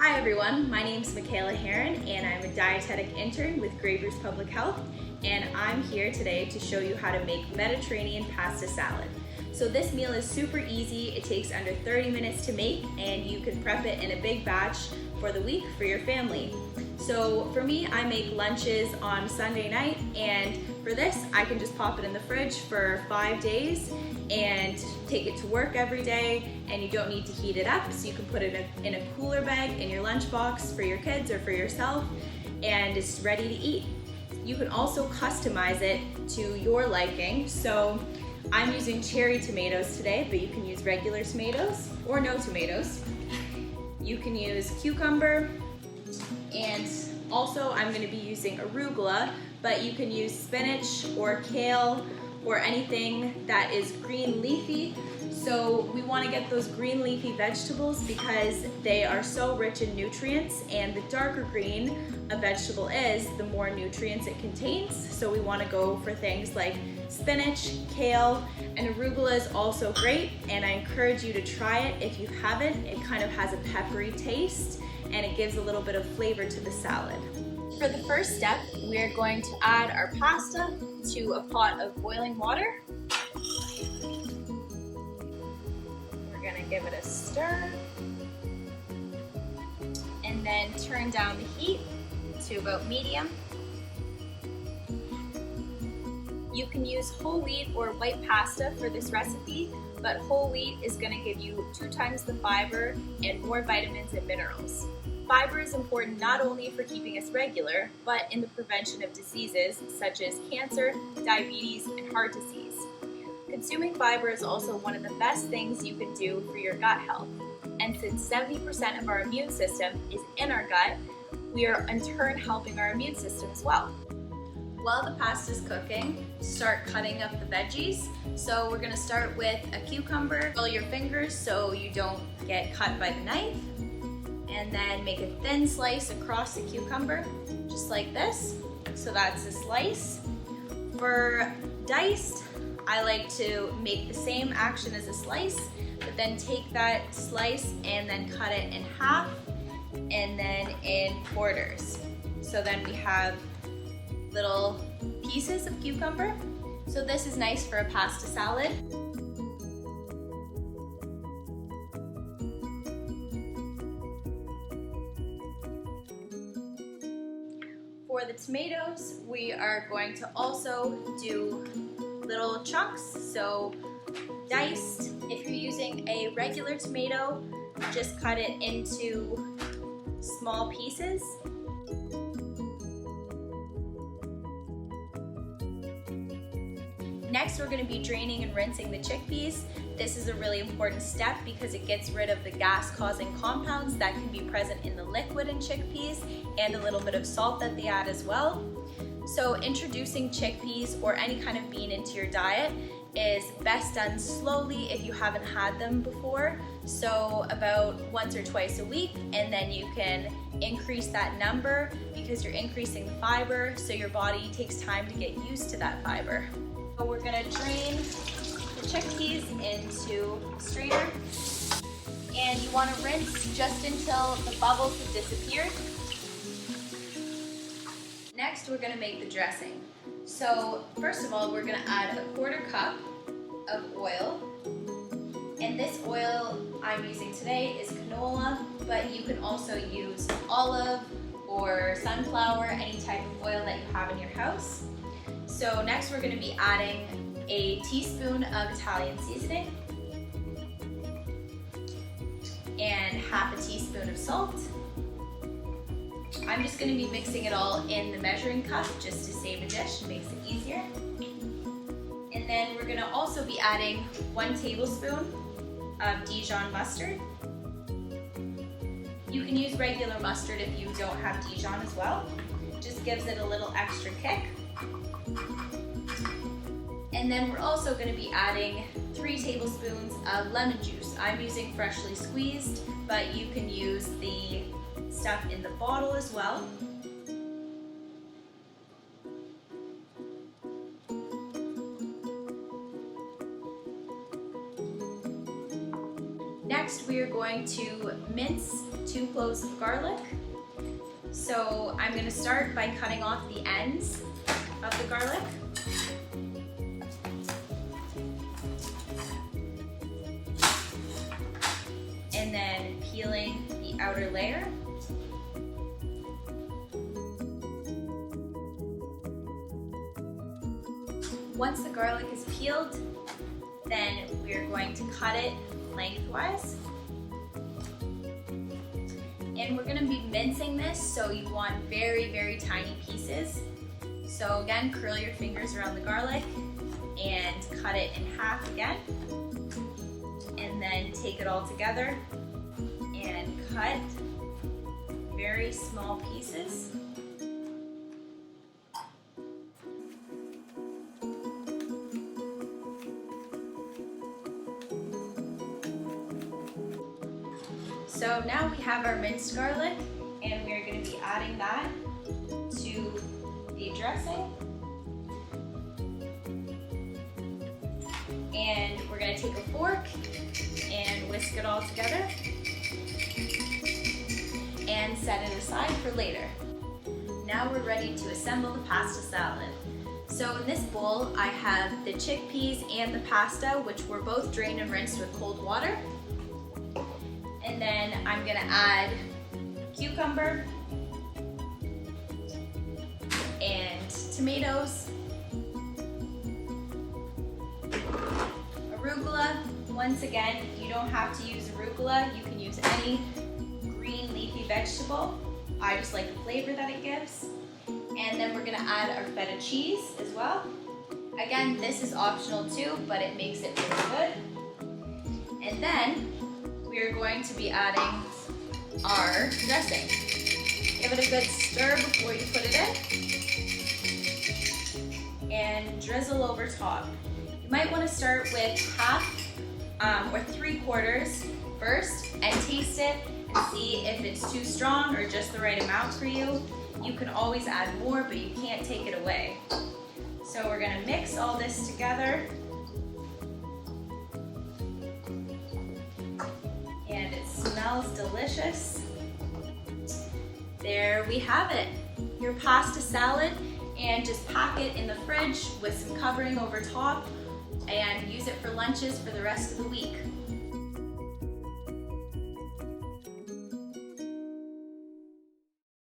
Hi everyone, my name is Michaela Heron and I'm a dietetic intern with Gravers Public Health, and I'm here today to show you how to make Mediterranean pasta salad. So this meal is super easy, it takes under 30 minutes to make, and you can prep it in a big batch for the week for your family. So for me, I make lunches on Sunday night, and for this, I can just pop it in the fridge for 5 days and take it to work every day, and you don't need to heat it up, so you can put it in a cooler bag in your lunchbox for your kids or for yourself, and it's ready to eat. You can also customize it to your liking. So I'm using cherry tomatoes today, but you can use regular tomatoes or no tomatoes. You can use cucumber, and also I'm going to be using arugula, but you can use spinach or kale or anything that is green leafy. So we want to get those green leafy vegetables because they are so rich in nutrients, and the darker green a vegetable is, the more nutrients it contains. So we want to go for things like spinach, kale, and arugula is also great, and I encourage you to try it if you haven't. It kind of has a peppery taste and it gives a little bit of flavor to the salad. For the first step, we are going to add our pasta to a pot of boiling water. We're going to give it a stir and then turn down the heat to about medium. You can use whole wheat or white pasta for this recipe, but whole wheat is going to give you 2 times the fiber and more vitamins and minerals. Fiber is important not only for keeping us regular, but in the prevention of diseases such as cancer, diabetes, and heart disease. Consuming fiber is also one of the best things you can do for your gut health. And since 70% of our immune system is in our gut, we are in turn helping our immune system as well. While the pasta is cooking, start cutting up the veggies. So we're going to start with a cucumber. Roll your fingers so you don't get cut by the knife. And then make a thin slice across the cucumber, just like this. So that's a slice. For diced, I like to make the same action as a slice, but then take that slice and then cut it in half and then in quarters. So then we have little pieces of cucumber. So this is nice for a pasta salad. For the tomatoes, we are going to also do little chunks, so diced. If you're using a regular tomato, just cut it into small pieces. Next, we're going to be draining and rinsing the chickpeas. This is a really important step because it gets rid of the gas-causing compounds that can be present in the liquid in chickpeas and a little bit of salt that they add as well. So introducing chickpeas or any kind of bean into your diet is best done slowly if you haven't had them before. So about once or twice a week, and then you can increase that number because you're increasing the fiber, so your body takes time to get used to that fiber. So we're going to drain the chickpeas into a strainer, and you want to rinse just until the bubbles have disappeared. Next, we're going to make the dressing. So first of all, we're going to add a 1/4 cup of oil, and this oil I'm using today is canola, but you can also use olive or sunflower, any type of oil that you have in your house. So next we're going to be adding a teaspoon of Italian seasoning and half a teaspoon of salt. I'm just going to be mixing it all in the measuring cup just to save a dish, it makes it easier. And then we're going to also be adding 1 tablespoon of Dijon mustard. You can use regular mustard if you don't have Dijon as well. Just gives it a little extra kick. And then we're also going to be adding 3 tablespoons of lemon juice. I'm using freshly squeezed, but you can use the stuff in the bottle as well. Next, Next, we are going to mince 2 cloves of garlic. So I'm going to start by cutting off the ends of the garlic. And then peeling the outer layer. Once the garlic is peeled, then we're going to cut it lengthwise. And we're gonna be mincing this, so you want very, very tiny pieces. So again, curl your fingers around the garlic and cut it in half again. And then take it all together and cut very small pieces. So now we have our minced garlic, and we're going to be adding that to the dressing. And we're going to take a fork and whisk it all together and set it aside for later. Now we're ready to assemble the pasta salad. So in this bowl I have the chickpeas and the pasta, which were both drained and rinsed with cold water. And then I'm gonna add cucumber and tomatoes, arugula. Once again, you don't have to use arugula. You can use any green leafy vegetable. I just like the flavor that it gives. And then we're gonna add our feta cheese as well. Again, this is optional too, but it makes it really good. And then we are going to be adding our dressing. Give it a good stir before you put it in. And drizzle over top. You might want to start with half or 3/4 first and taste it and see if it's too strong or just the right amount for you. You can always add more, but you can't take it away. So we're gonna mix all this together. And it smells delicious. There we have it, your pasta salad, and just pack it in the fridge with some covering over top and use it for lunches for the rest of the week.